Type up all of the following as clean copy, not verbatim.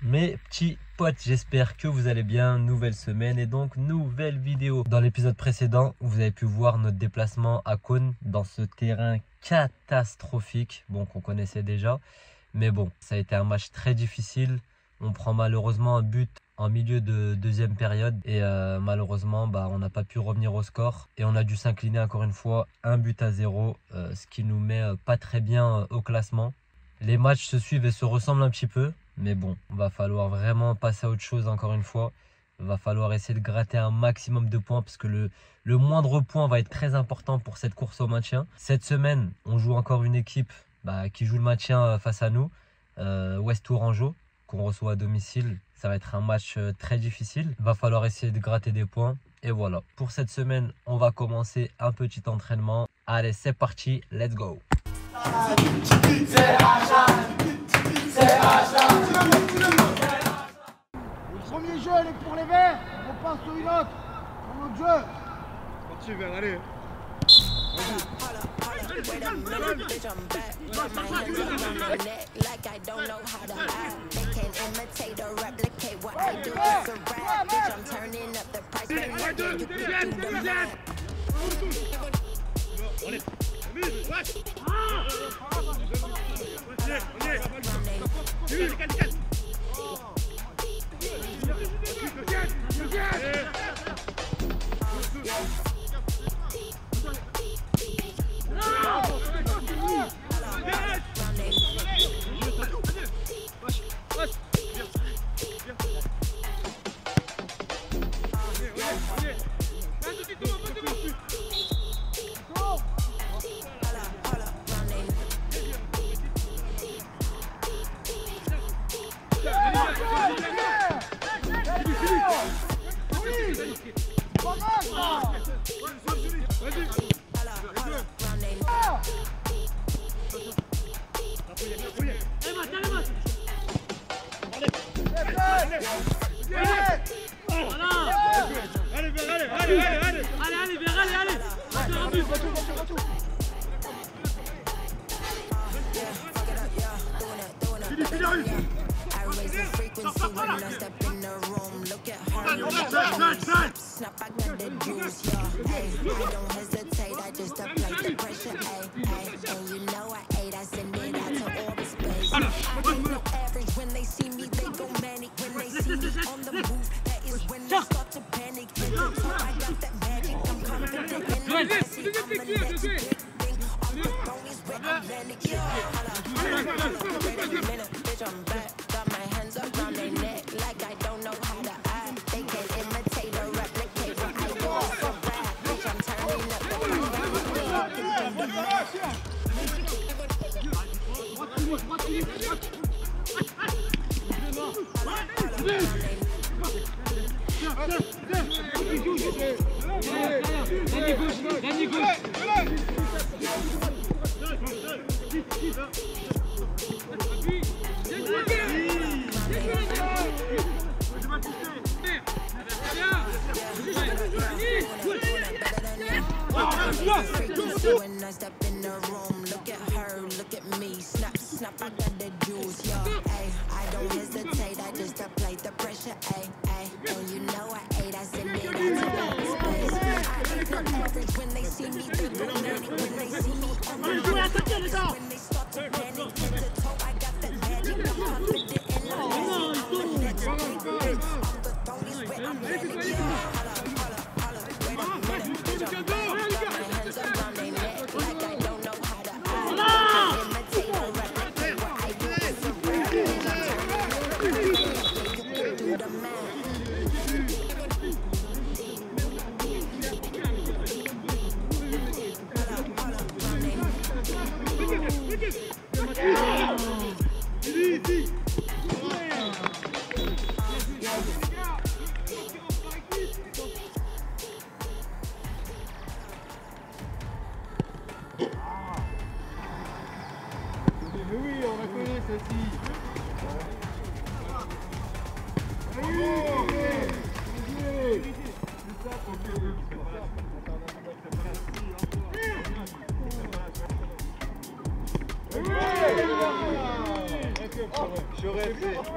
Mes petits potes, j'espère que vous allez bien. Nouvelle semaine et donc nouvelle vidéo. Dans l'épisode précédent, vous avez pu voir notre déplacement à Cône dans ce terrain catastrophique, bon, qu'on connaissait déjà. Mais bon, ça a été un match très difficile. On prend malheureusement un but en milieu de deuxième période et malheureusement on n'a pas pu revenir au score et on a dû s'incliner encore une fois 1-0, ce qui nous met pas très bien au classement. Les matchs se suivent et se ressemblent un petit peu, mais bon, va falloir vraiment passer à autre chose encore une fois. Va falloir essayer de gratter un maximum de points parce que le moindre point va être très important pour cette course au maintien. Cette semaine, on joue encore une équipe qui joue le maintien face à nous, Ouest Tourangeau, qu'on reçoit à domicile. Ça va être un match très difficile. Va falloir essayer de gratter des points. Et voilà, pour cette semaine, on va commencer un petit entraînement. Allez, c'est parti, let's go. Le premier jeu, elle est pour les verts. On passe sur une autre. Pour notre jeu. Parti vert, allez. Wait a minute, bitch, I'm back. Got my hands up on my neck like I don't know how to act. They can't imitate or replicate what I do. It's a rap, bitch, I'm turning up the price. Right now, you can do the math. I raise the frequency when I step in the room. Look at her, snap, I got the juice, yeah. Ay, I don't hesitate, I just apply the pressure, ay, ay. And you know I ate, I send it out to all the space. I ain't no average, when they see me, they go manic. When they see me on the move, that is when they start to panic. Hit the top, I got that magic, I'm confident and I'm messy. I'm a legend, big thing, on the phone is where I'm landing, yeah. Wait a minute, bitch, I'm back. Got my hands up on their neck like I don't know how to act. They can't imitate or replicate what I do. It's a rap, bitch, I'm turning up the when I step in the room, look at her, look at me, snap, snap, I got the juice, yo, ay, I don't hesitate, I just apply the pressure, ay, ay, and you know I ate, I send it out to all the space. I ain't no average, when they see me, they go manic, when they see me on the move, when they start to panic, hit the toe, I got that magic, I'm confident and I'm messy, I'm a legend, on the throne is where I'm landing, yeah, holla, wait a minute, bitch, I'm back. Oui, on la connaît celle-ci. J'aurais fait. Il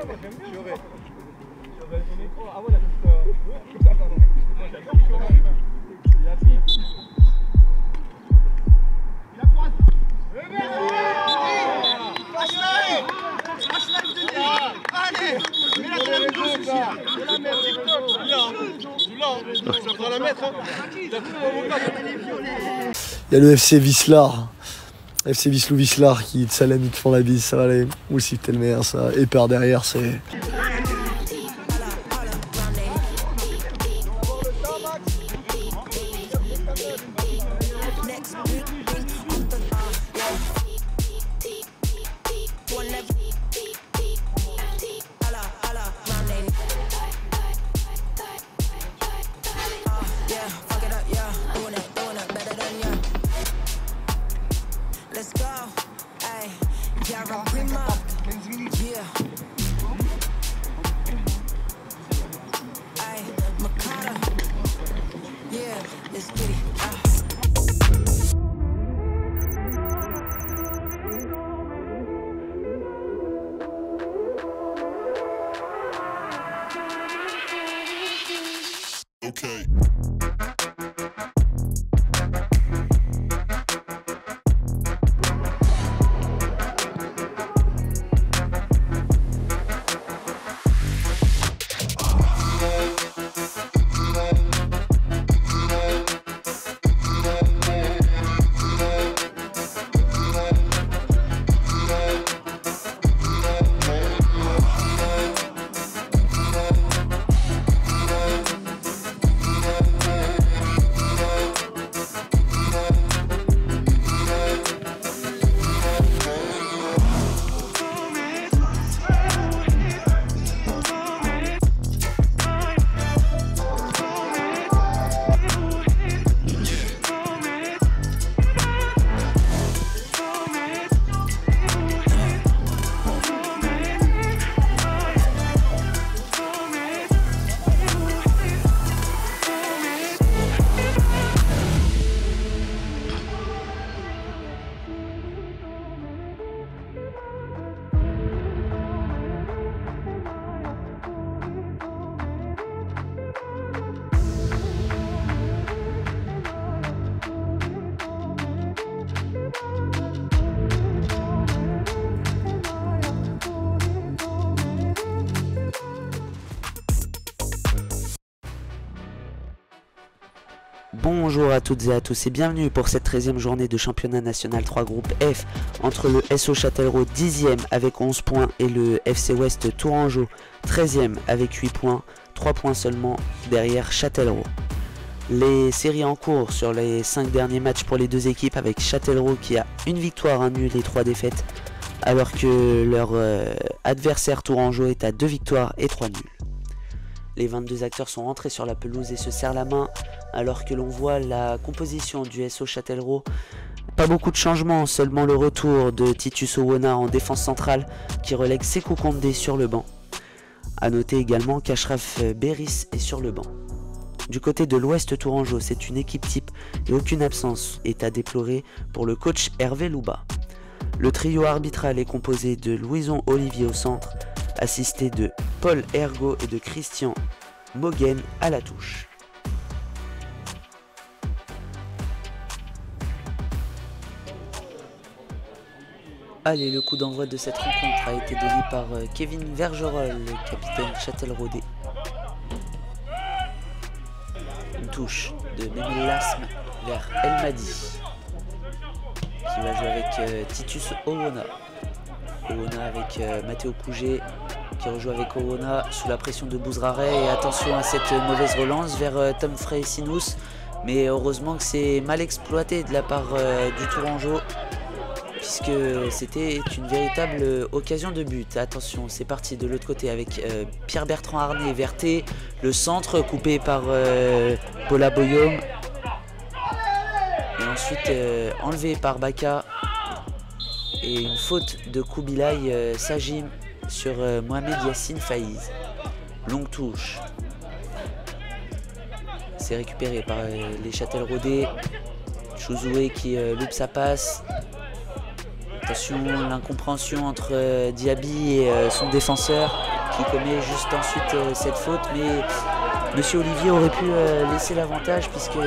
y a le FC Wislar, FC Wislar qui te salame, ils te font la bise, ça va aller. Ou si t'es le meilleur, ça. Et par derrière, c'est. Okay. Bonjour à toutes et à tous et bienvenue pour cette 13e journée de championnat national 3 groupe F entre le SO Châtellerault 10e avec 11 points et le FC Ouest Tourangeau 13e avec 8 points, 3 points seulement derrière Châtellerault. Les séries en cours sur les 5 derniers matchs pour les deux équipes avec Châtellerault qui a une victoire, un nul et 3 défaites alors que leur adversaire Tourangeau est à 2 victoires et 3 nuls. Les 22 acteurs sont rentrés sur la pelouse et se serrent la main alors que l'on voit la composition du SO Châtellerault. Pas beaucoup de changements, seulement le retour de Titus Owona en défense centrale qui relègue Sekou Kondé sur le banc. A noter également qu'Ashraf Beris est sur le banc. Du côté de l'Ouest Tourangeau, c'est une équipe type et aucune absence est à déplorer pour le coach Hervé Louba. Le trio arbitral est composé de Louison Olivier au centre, assisté de Paul Ergo et de Christian Moguen à la touche. Allez, le coup d'envoi de cette rencontre a été donné par Kevin Vergerol, le capitaine châtelleraudais. Une touche de Memel Lasme vers El Madi, qui va jouer avec Titus Owona. Owona avec Matteo Pouget qui rejoue avec Owona sous la pression de Bouzraret. Et attention à cette mauvaise relance vers Tom Frey-Sinous. Mais heureusement que c'est mal exploité de la part du Tourangeau, puisque c'était une véritable occasion de but. Attention, c'est parti de l'autre côté avec Pierre-Bertrand Arnay vers T. Le centre coupé par Paula Boyom. Et ensuite enlevé par Baka. Et une faute de Koubilay Sajim sur Mohamed Yassine Faiz. Longue touche. C'est récupéré par les Châtelleraudais. Chouzoué qui loupe sa passe. Attention, l'incompréhension entre Diaby et son défenseur qui commet juste ensuite cette faute, mais Monsieur Olivier aurait pu laisser l'avantage puisque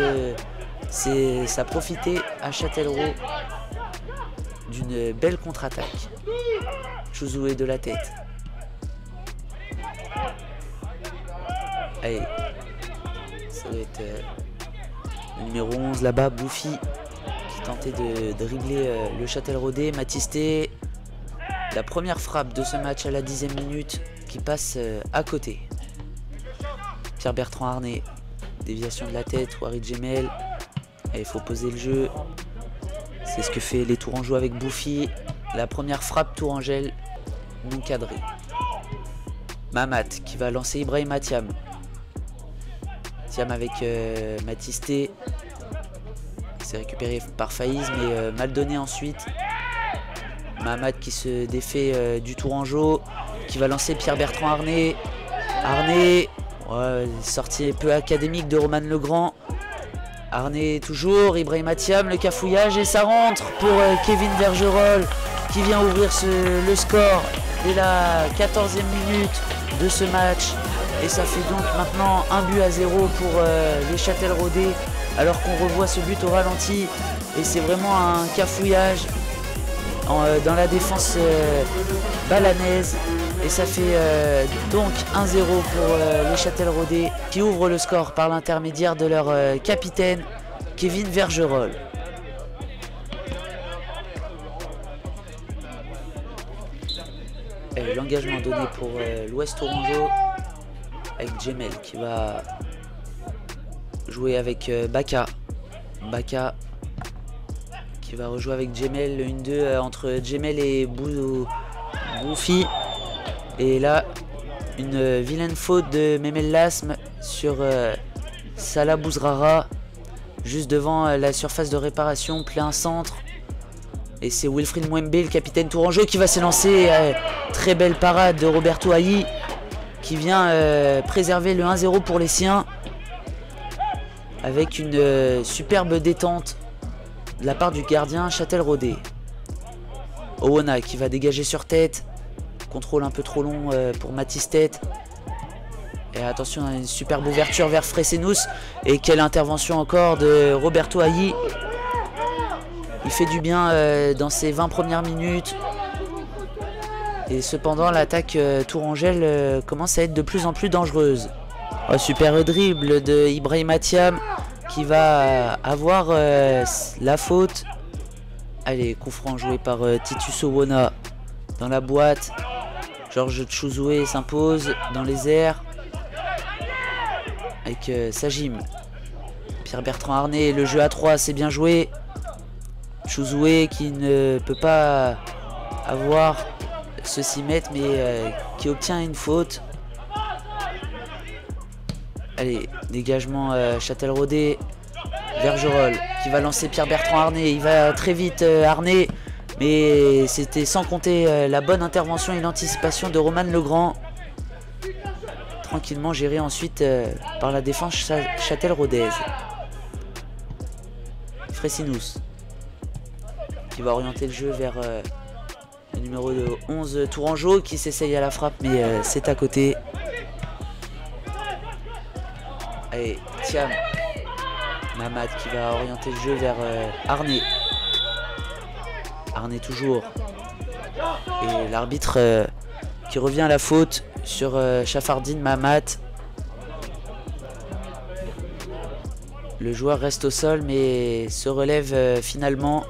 ça profitait à Châtellerault d'une belle contre-attaque. Chouzoué de la tête. Allez, ça doit être le numéro 11 là-bas, Bouffi, qui tentait de dribbler le Châtelleraudais. Matisté, la première frappe de ce match à la 10e minute qui passe à côté. Pierre-Bertrand Arnay, déviation de la tête, Warid Gemel. Il faut poser le jeu. C'est ce que fait les Tourangeaux avec Bouffi. La première frappe Tourangelle non cadrée. Mamat qui va lancer Ibrahima Thiam. Thiam avec Matisté. C'est récupéré par Faïz mais mal donné ensuite. Mamat qui se défait du Tourangeau. Qui va lancer Pierre-Bertrand Arnay. Arnay, sortie peu académique de Roman Legrand. Arnay toujours, Ibrahima Thiam, le cafouillage et ça rentre pour Kevin Vergerol qui vient ouvrir le score dès la 14e minute de ce match. Et ça fait donc maintenant 1-0 pour les Châtelleraudais alors qu'on revoit ce but au ralenti. Et c'est vraiment un cafouillage dans la défense balanaise. Et ça fait donc 1-0 pour les Châtelleraudais qui ouvrent le score par l'intermédiaire de leur capitaine Kevin Vergerol. L'engagement donné pour l'Ouest Tourangeau avec Gemel qui va jouer avec Baka. Baka qui va rejouer avec Gemel, le 1-2 entre Gemel et Bouffi. Et là, une vilaine faute de Memel Lasme sur Salah Bouzrara, juste devant la surface de réparation, plein centre. Et c'est Wilfried Mwembe, le capitaine Tourangeau, qui va s'élancer. Très belle parade de Roberto Hailly, qui vient préserver le 1-0 pour les siens. Avec une superbe détente de la part du gardien Châtelleraudais. Owona qui va dégager sur tête. Contrôle un peu trop long pour Matistet. Et attention, une superbe ouverture vers Fresenous. Et quelle intervention encore de Roberto Hailly. Il fait du bien dans ses 20 premières minutes. Et cependant, l'attaque Tourangelle commence à être de plus en plus dangereuse. Oh, super dribble de Ibrahima Thiam qui va avoir la faute. Allez, coup franc joué par Titus Owona dans la boîte. Georges Chouzoué s'impose dans les airs avec Sajim. Pierre-Bertrand Arnay, le jeu à 3, c'est bien joué. Chouzoué qui ne peut pas avoir ce 6 mètres mais qui obtient une faute. Allez, dégagement Châtelleraudais. Vergerol qui va lancer Pierre-Bertrand Arnay. Il va très vite Arnay. Mais c'était sans compter la bonne intervention et l'anticipation de Roman Legrand. Tranquillement géré ensuite par la défense châtelleraudaise. Fresinous qui va orienter le jeu vers le numéro 11 Tourangeau qui s'essaye à la frappe mais c'est à côté. Allez, Thiam. Mamat qui va orienter le jeu vers Arnay. Arnay toujours. Et l'arbitre qui revient à la faute sur Chafardine Mamat. Le joueur reste au sol mais se relève finalement.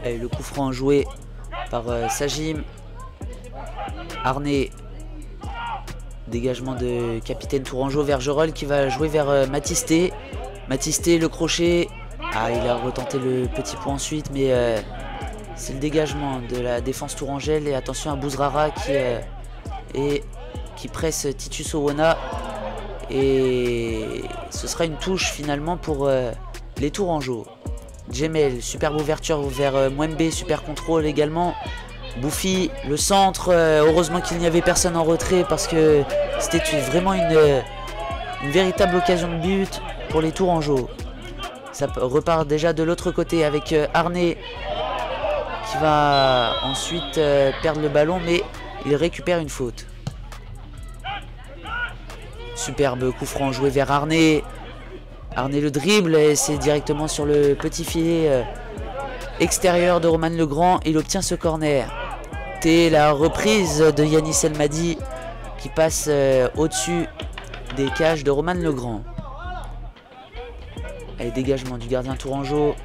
Et le coup franc joué par Sajim. Arnay. Dégagement de capitaine Tourangeau. Vergerol qui va jouer vers Matisté. Matisté, le crochet. Ah, il a retenté le petit point ensuite, mais c'est le dégagement de la défense tourangelle. Et attention à Bouzrara qui presse Titus Owona. Et ce sera une touche finalement pour les Tourangeaux. Gemel, superbe ouverture vers Mwembe, super contrôle également. Bouffi, le centre, heureusement qu'il n'y avait personne en retrait parce que c'était vraiment une véritable occasion de but pour les Tourangeaux. Ça repart déjà de l'autre côté avec Arnay qui va ensuite perdre le ballon, mais il récupère une faute. Superbe coup franc joué vers Arné. Arné le dribble et c'est directement sur le petit filet extérieur de Roman Legrand. Il obtient ce corner. Et la reprise de Yanis Elmadi qui passe au-dessus des cages de Roman Legrand. Allez, dégagement du gardien tourangeau.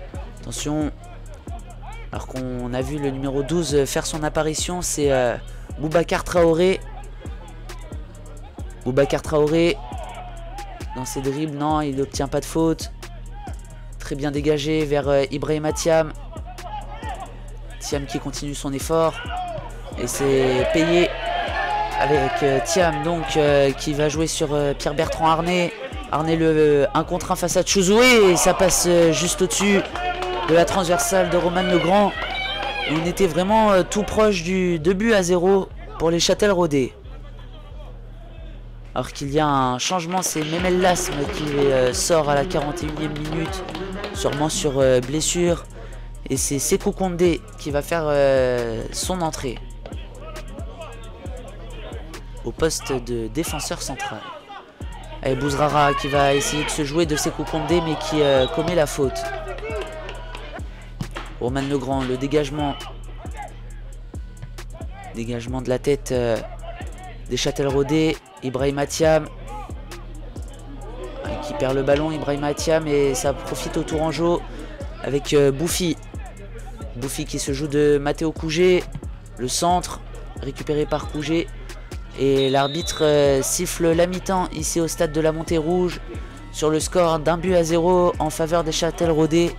Attention. Alors qu'on a vu le numéro 12 faire son apparition, c'est Boubacar Traoré. Boubacar Traoré dans ses dribbles, non, il n'obtient pas de faute. Très bien dégagé vers Ibrahima Thiam. Thiam qui continue son effort. Et c'est payé avec Thiam donc qui va jouer sur Pierre-Bertrand Arné. Arné le 1 contre 1 face à Tchouzoué et ça passe juste au-dessus de la transversale de Roman Legrand. Et on était vraiment tout proche du 2-0 pour les Châtelleraudais. Alors qu'il y a un changement, c'est Memel Lasme qui sort à la 41e minute, sûrement sur blessure. Et c'est Sékou Condé qui va faire son entrée au poste de défenseur central. Et Bouzrara qui va essayer de se jouer de Sékou Condé mais qui commet la faute. Roman Legrand, le dégagement. Dégagement de la tête des Châtelleraudais. Ibrahima Thiam qui perd le ballon. Ibrahima Thiam et ça profite au Tourangeau avec Bouffi. Bouffi qui se joue de Matteo Couget. Le centre récupéré par Couget. Et l'arbitre siffle la mi-temps ici au stade de la Montée-Rouge sur le score d'1-0 en faveur des Châtelleraudais.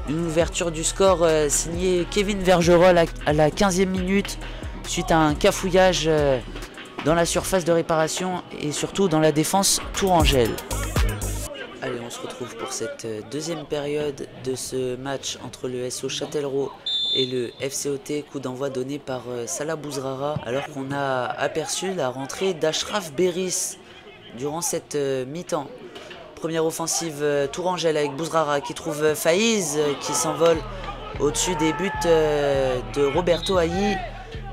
Une ouverture du score signée Kevin Vergerol à la 15e minute suite à un cafouillage dans la surface de réparation et surtout dans la défense tourangelle. Allez, on se retrouve pour cette deuxième période de ce match entre le SO Châtellerault et le FCOT. Coup d'envoi donné par Salah Bouzrara alors qu'on a aperçu la rentrée d'Ashraf Beris durant cette mi-temps. Première offensive tourangelle avec Bouzrara qui trouve Faïz qui s'envole au-dessus des buts de Roberto Hailly.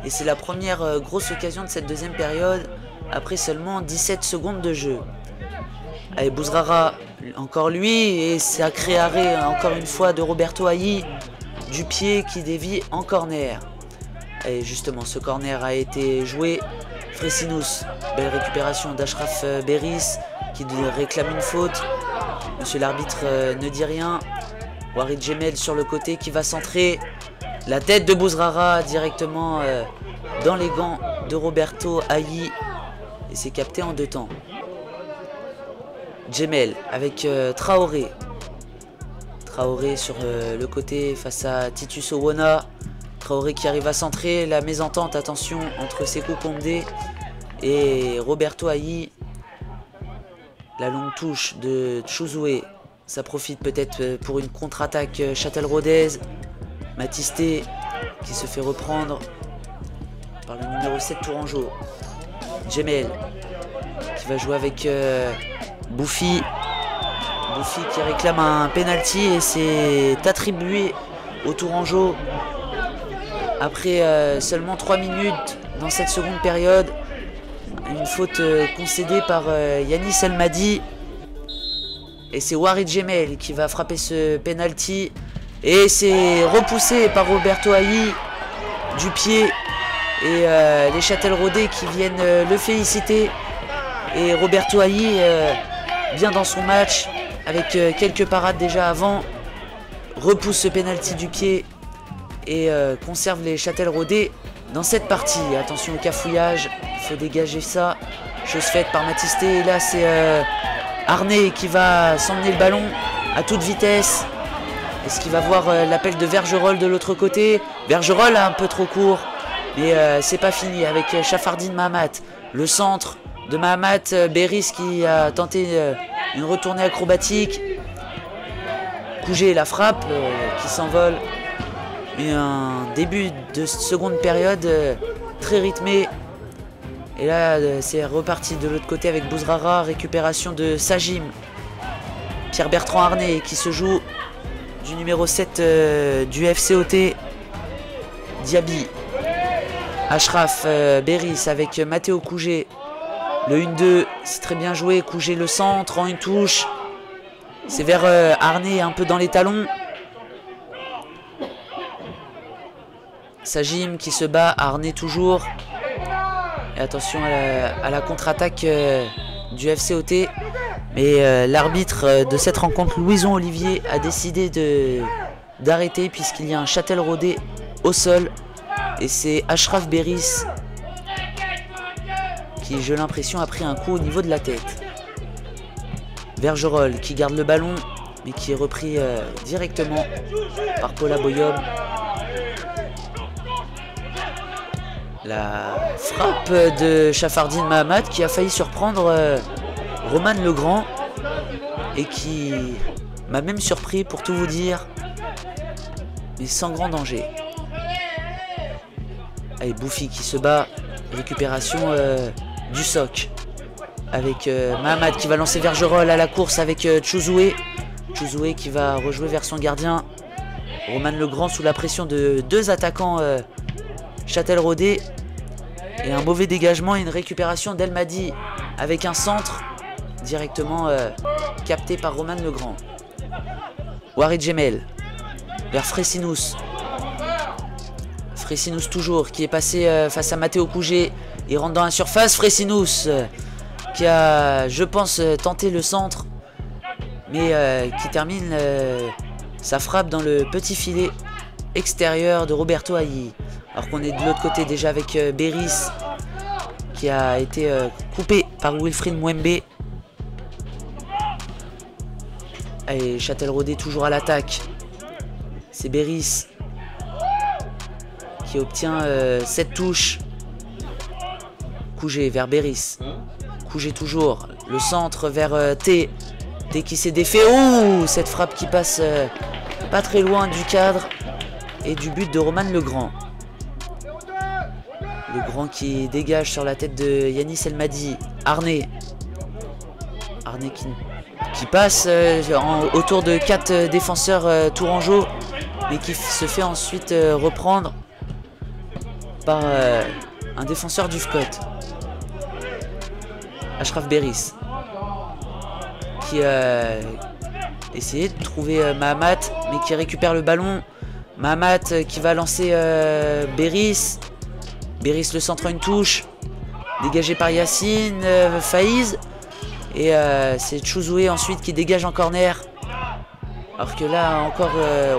Et c'est la première grosse occasion de cette deuxième période après seulement 17 secondes de jeu. Allez, Bouzrara, encore lui, et sacré arrêt encore une fois de Roberto Hailly du pied qui dévie en corner. Et justement, ce corner a été joué. Fresinous, belle récupération d'Ashraf Beris qui réclame une faute. Monsieur l'arbitre ne dit rien. Warid Jemel sur le côté qui va centrer. La tête de Bouzrara directement dans les gants de Roberto Hailly. Et c'est capté en 2 temps. Jemel avec Traoré. Traoré sur le côté face à Titus Owona. Traoré qui arrive à centrer. La mésentente, attention, entre Sékou Condé et Roberto Hailly. La longue touche de Tchouzoué. Ça profite peut-être pour une contre-attaque châtelleraudaise. Matisté qui se fait reprendre par le numéro 7 Tourangeau. Jemel qui va jouer avec Bouffi. Bouffi qui réclame un penalty et c'est attribué au Tourangeau après seulement 3 minutes dans cette seconde période. Une faute concédée par Yanis Elmadi. Et c'est Warid Jemel qui va frapper ce penalty. Et c'est repoussé par Roberto Hailly du pied. Et les Châtelleraudais qui viennent le féliciter. Et Roberto Hailly bien dans son match avec quelques parades déjà avant. Repousse ce penalty du pied. Et conserve les Châtelleraudais dans cette partie. Attention au cafouillage. Il faut dégager ça. Chose faite par Matisté. Et là c'est Arné qui va s'emmener le ballon à toute vitesse. Est-ce qu'il va voir l'appel de Vergerol de l'autre côté? Vergerol un peu trop court. Mais c'est pas fini avec Chafardine Mahamat. Le centre de Mahamat. Beris qui a tenté une retournée acrobatique. Couget la frappe qui s'envole. Et un début de seconde période très rythmé. Et là c'est reparti de l'autre côté avec Bouzrara. Récupération de Sajim. Pierre-Bertrand Arné qui se joue du numéro 7 du FCOT. Diaby. Achraf Beris avec Matteo Couget. Le 1-2, c'est très bien joué. Couget le centre en une touche. C'est vers Arné un peu dans les talons. Sajim qui se bat, Arné toujours. Et attention à la contre-attaque du FCOT. Mais l'arbitre de cette rencontre, Louison Olivier, a décidé d'arrêter puisqu'il y a un Châtelleraudais au sol. Et c'est Achraf Beris qui, j'ai l'impression, a pris un coup au niveau de la tête. Vergerolles qui garde le ballon, mais qui est repris directement par Paula Boyob. La frappe de Chafardine Mahamat qui a failli surprendre Roman Legrand et qui m'a même surpris pour tout vous dire, mais sans grand danger. Allez, Bouffi qui se bat, récupération du soc avec Mahamat qui va lancer Vergerolles à la course avec Chouzoué. Chouzoué qui va rejouer vers son gardien. Roman Legrand sous la pression de deux attaquants Châtelleraudais. Et un mauvais dégagement et une récupération d'Elmadi avec un centre directement capté par Roman Legrand. Warid Gemel vers Fresinous. Fresinous toujours qui est passé face à Matteo Couget. Il rentre dans la surface. Fresinous qui a, je pense, tenté le centre. Mais qui termine sa frappe dans le petit filet extérieur de Roberto Ailly. Alors qu'on est de l'autre côté déjà avec Beris qui a été coupé par Wilfried Mwembe. Et Châtelleraudais toujours à l'attaque. C'est Beris qui obtient cette touche. Couget vers Beris. Couget toujours. Le centre vers T. T qui s'est défait. Ouh, cette frappe qui passe pas très loin du cadre et du but de Roman Legrand. Legrand qui dégage sur la tête de Yanis Elmadi. Arné. Arné qui passe autour de 4 défenseurs tourangeaux, mais qui se fait ensuite reprendre par un défenseur du FCOT. Achraf Beris qui essayait de trouver Mahamat, mais qui récupère le ballon. Mahamat qui va lancer Beris. Beris le centre, une touche. Dégagé par Yacine Faïz. Et c'est Chouzoué ensuite qui dégage en corner. Alors que là encore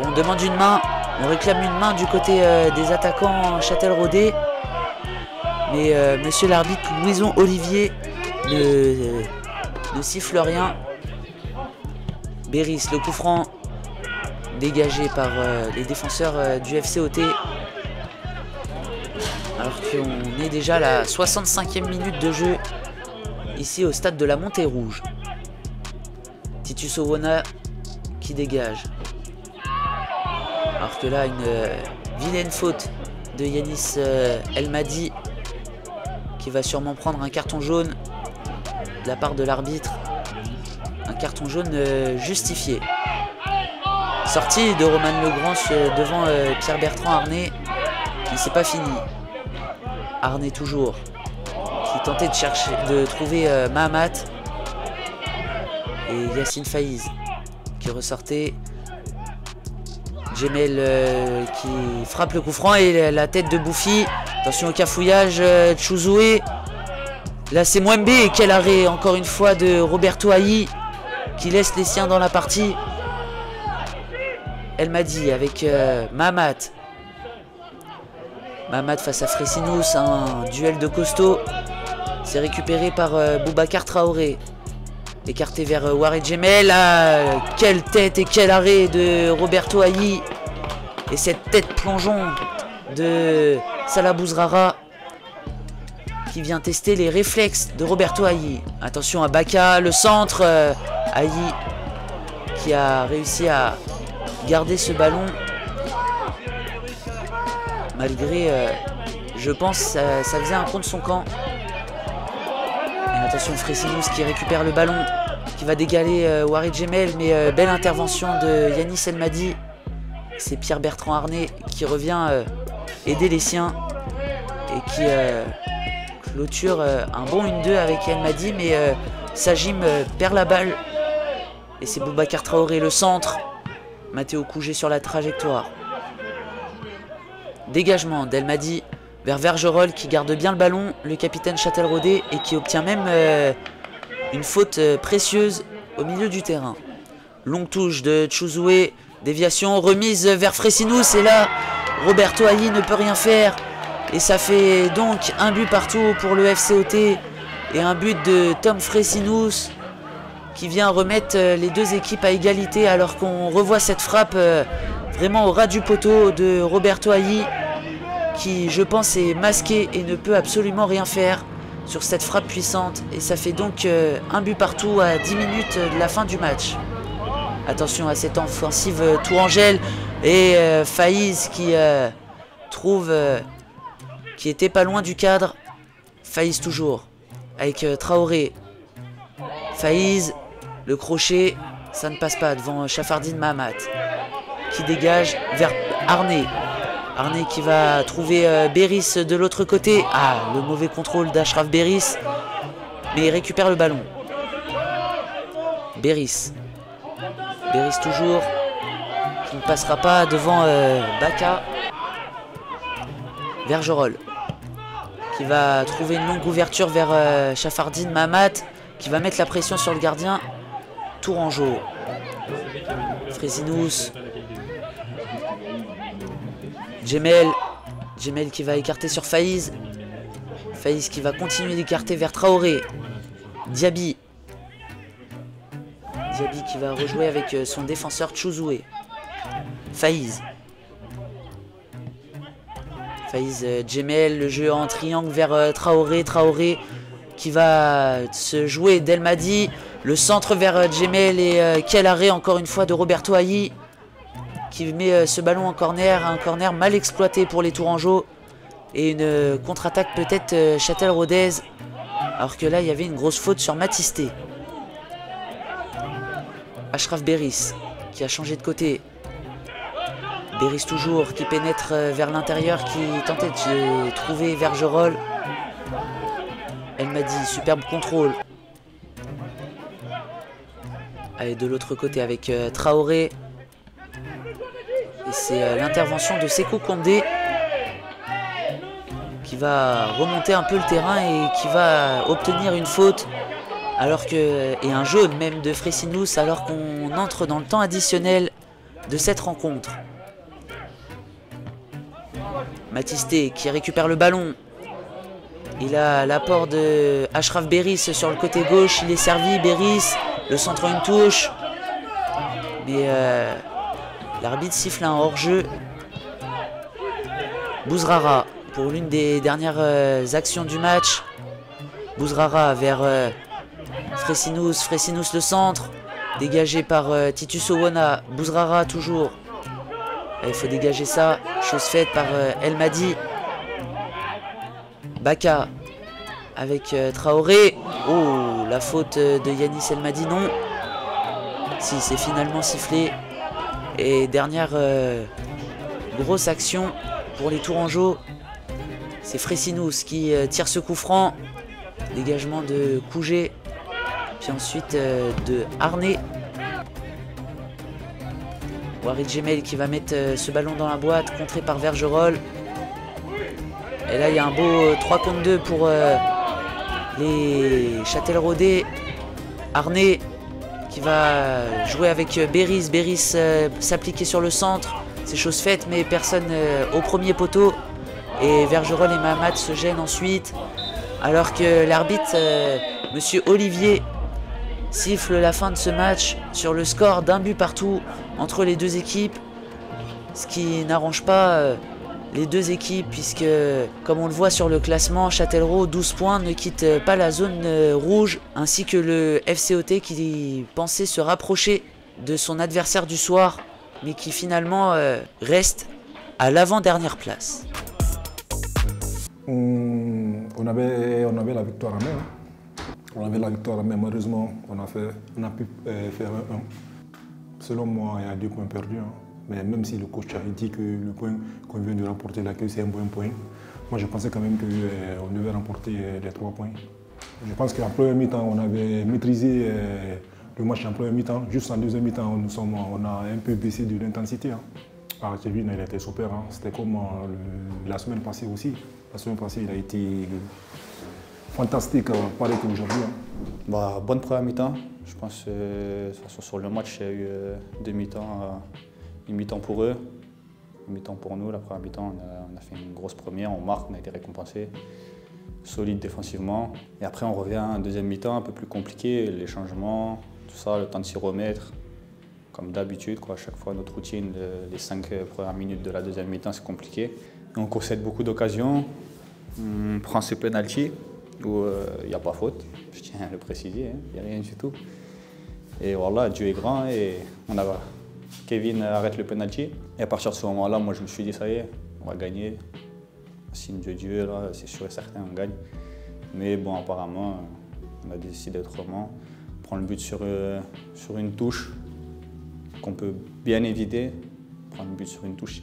on demande une main. On réclame une main du côté des attaquants Châtelleraudais. Mais monsieur l'arbitre Louison Olivier ne siffle rien. Beris, le coup franc dégagé par les défenseurs du FCOT. Alors qu'on est déjà à la 65e minute de jeu ici au stade de la Montée Rouge. Titus Owona qui dégage. Alors que là, une vilaine faute de Yanis Elmadi qui va sûrement prendre un carton jaune de la part de l'arbitre. Un carton jaune justifié. Sortie de Roman Legrand devant Pierre-Bertrand Arné. Mais c'est pas fini. Arné toujours. Qui tentait de trouver Mahamat. Et Yacine Faïz qui ressortait. Gemel qui frappe le coup franc et la tête de Bouffi. Attention au cafouillage, Chouzoué. Là c'est Mwembe et quel arrêt encore une fois de Roberto Ailly qui laisse les siens dans la partie. Elmadi avec Mahamat. Mahamat face à Fresinous, un duel de costaud. C'est récupéré par Boubacar Traoré. Écarté vers Warid Gemel. Ah, quelle tête et quel arrêt de Roberto Ailly. Et cette tête plongeon de Salah Bouzrara qui vient tester les réflexes de Roberto Ailly. Attention à Baka, le centre. Ailly qui a réussi à garder ce ballon. Malgré, je pense, ça faisait un contre son camp. Et attention Fresinous qui récupère le ballon, qui va dégaler Warid Gemel, mais belle intervention de Yanis Elmadi. C'est Pierre-Bertrand Arné qui revient aider les siens et qui clôture un bon 1-2 avec El Madi, mais Sajim perd la balle et c'est Boubacar Traoré le centre. Matteo Cougé sur la trajectoire. Dégagement d'El Madi vers Vergerolles qui garde bien le ballon, le capitaine Châtelleraudais, et qui obtient même une faute précieuse au milieu du terrain. Longue touche de Tchouzoué, déviation, remise vers Fresinous, et là Roberto Ailly ne peut rien faire et ça fait donc un but partout pour le FCOT et un but de Tom Fresinous qui vient remettre les deux équipes à égalité, alors qu'on revoit cette frappe vraiment au ras du poteau de Roberto Ailly qui, je pense, est masqué et ne peut absolument rien faire sur cette frappe puissante, et ça fait donc un but partout à 10 minutes de la fin du match. Attention à cette offensive Tourangelle et Faïz qui trouve qui était pas loin du cadre. Faïz toujours avec Traoré. Faïz, le crochet, ça ne passe pas devant Chafardine Mahamat qui dégage vers Arné. Arné qui va trouver Béris de l'autre côté. Ah, le mauvais contrôle d'Ashraf Béris, mais il récupère le ballon. Béris toujours, qui ne passera pas devant Baka. Vergerolles qui va trouver une longue ouverture vers Chafardine Mahamat, qui va mettre la pression sur le gardien Tourangeau. Fresinous. Djemel qui va écarter sur Faïz. Faïz qui va continuer d'écarter vers Traoré. Diaby qui va rejouer avec son défenseur Tchouzoué. Faïz, Djemel, le jeu en triangle vers Traoré. Traoré qui va se jouer d'El Madi. Le centre vers Djemel et quel arrêt encore une fois de Roberto Ailly qui met ce ballon en corner. Un corner mal exploité pour les Tourangeaux. Et une contre-attaque peut-être châtelleraudaise. Alors que là il y avait une grosse faute sur Matisté. Ashraf Béris qui a changé de côté. Béris toujours qui pénètre vers l'intérieur, qui tentait de trouver Vergerolles. El Madi, superbe contrôle. Allez, de l'autre côté avec Traoré. Et c'est l'intervention de Sékou Condé qui va remonter un peu le terrain et qui va obtenir une faute. Alors que, et un jaune même de Fresinous, alors qu'on entre dans le temps additionnel de cette rencontre. Matisté qui récupère le ballon. Il a l'apport de Ashraf Béris sur le côté gauche. Il est servi, Béris. Le centre, une touche. Mais l'arbitre siffle un hors-jeu. Bouzrara pour l'une des dernières actions du match. Bouzrara vers Fresinous le centre. Dégagé par Titus Owona. Bouzrara toujours. Il faut dégager ça. Chose faite par El Madi. Baka avec Traoré. Oh, la faute de Yanis El Madi, non. Si, c'est finalement sifflé. Et dernière grosse action pour les Tourangeaux. C'est Fresinous qui tire ce coup franc. Dégagement de Cougé. Puis ensuite de Arné. Warid Djemel qui va mettre ce ballon dans la boîte, contré par Vergerolles. Et là il y a un beau 3 contre 2 pour les Châtelleraudais. Arné qui va jouer avec Béris. Béris s'appliquer sur le centre. C'est chose faite, mais personne au premier poteau. Et Vergerolles et Mahamat se gênent ensuite. Alors que l'arbitre, Monsieur Olivier, siffle la fin de ce match sur le score d'un but partout entre les deux équipes. Ce qui n'arrange pas les deux équipes, puisque comme on le voit sur le classement, Châtellerault 12 points ne quitte pas la zone rouge, ainsi que le FCOT qui pensait se rapprocher de son adversaire du soir, mais qui finalement reste à l'avant-dernière place. On avait la victoire en main. On avait la victoire en main. Malheureusement, on a pu faire 1-1. Selon moi, il y a 2 points perdus. Mais même si le coach a dit que le point qu'on vient de remporter là, que c'est un bon point, moi je pensais quand même qu'on devait remporter les 3 points. Je pense qu'en première mi-temps, on avait maîtrisé le match en première mi-temps. Juste en deuxième mi-temps, on a un peu baissé de l'intensité. Hein. Ah, Kevin, il était super. Hein. C'était comme la semaine passée aussi. La semaine passée, il a été fantastique, pareil qu'aujourd'hui. Hein. Bah, bonne première mi-temps. Je pense que sur le match, il y a eu 2 mi-temps. Une mi-temps pour eux, une mi-temps pour nous. La première mi-temps, on a fait une grosse première, on marque, on a été récompensé. Solide défensivement. Et après, on revient à un deuxième mi-temps un peu plus compliqué. Les changements, tout ça, le temps de s'y remettre. Comme d'habitude, à chaque fois, notre routine, les 5 premières minutes de la deuxième mi-temps, c'est compliqué. Et on concède beaucoup d'occasions. On prend ce penalty où il n'y a pas faute. Je tiens à le préciser, il n'y a rien du tout. Et voilà, Dieu est grand et on a... Kevin arrête le penalty. Et à partir de ce moment-là, moi je me suis dit, ça y est, on va gagner. Signe de Dieu, là, c'est sûr et certain, on gagne. Mais bon, apparemment, on a décidé autrement. Prendre le but sur une touche qu'on peut bien éviter. Prendre le but sur une touche,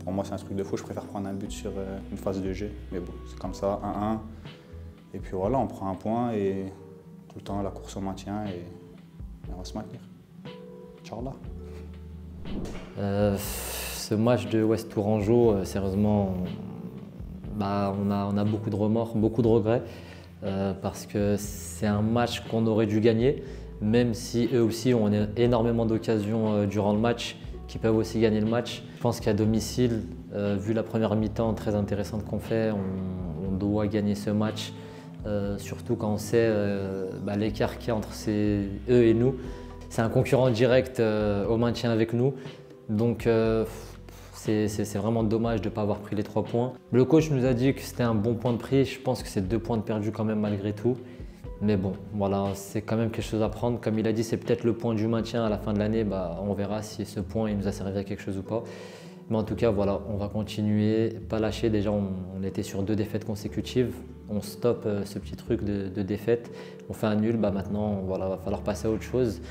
pour moi c'est un truc de fou. Je préfère prendre un but sur une phase de jeu. Mais bon, c'est comme ça, 1-1. Et puis voilà, on prend un point et tout le temps la course au maintien et on va se maintenir. Inch'Allah. Ce match de Ouest Tourangeau, sérieusement, on a beaucoup de remords, beaucoup de regrets, parce que c'est un match qu'on aurait dû gagner, même si eux aussi ont énormément d'occasions durant le match, qui peuvent aussi gagner le match. Je pense qu'à domicile, vu la première mi-temps très intéressante qu'on fait, on doit gagner ce match, surtout quand on sait l'écart qu'il y a entre eux et nous. C'est un concurrent direct au maintien avec nous, donc c'est vraiment dommage de ne pas avoir pris les 3 points. Le coach nous a dit que c'était un bon point de pris, je pense que c'est 2 points de perdu quand même malgré tout. Mais bon, voilà, c'est quand même quelque chose à prendre. Comme il a dit, c'est peut-être le point du maintien à la fin de l'année, on verra si ce point il nous a servi à quelque chose ou pas. Mais en tout cas, voilà, on va continuer, pas lâcher. Déjà, on était sur 2 défaites consécutives. On stoppe ce petit truc de défaite. On fait un nul, maintenant, voilà, va falloir passer à autre chose.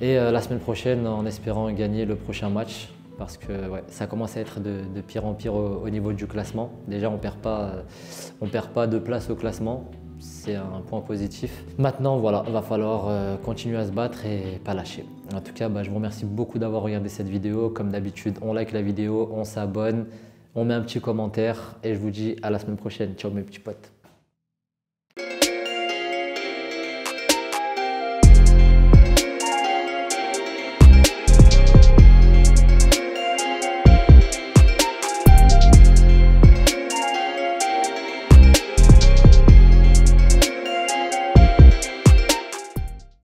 Et la semaine prochaine, en espérant gagner le prochain match, parce que ça commence à être de pire en pire au niveau du classement. Déjà, on perd pas de place au classement, c'est un point positif. Maintenant, voilà, il va falloir continuer à se battre et pas lâcher. En tout cas, je vous remercie beaucoup d'avoir regardé cette vidéo. Comme d'habitude, on like la vidéo, on s'abonne, on met un petit commentaire et je vous dis à la semaine prochaine. Ciao mes petits potes.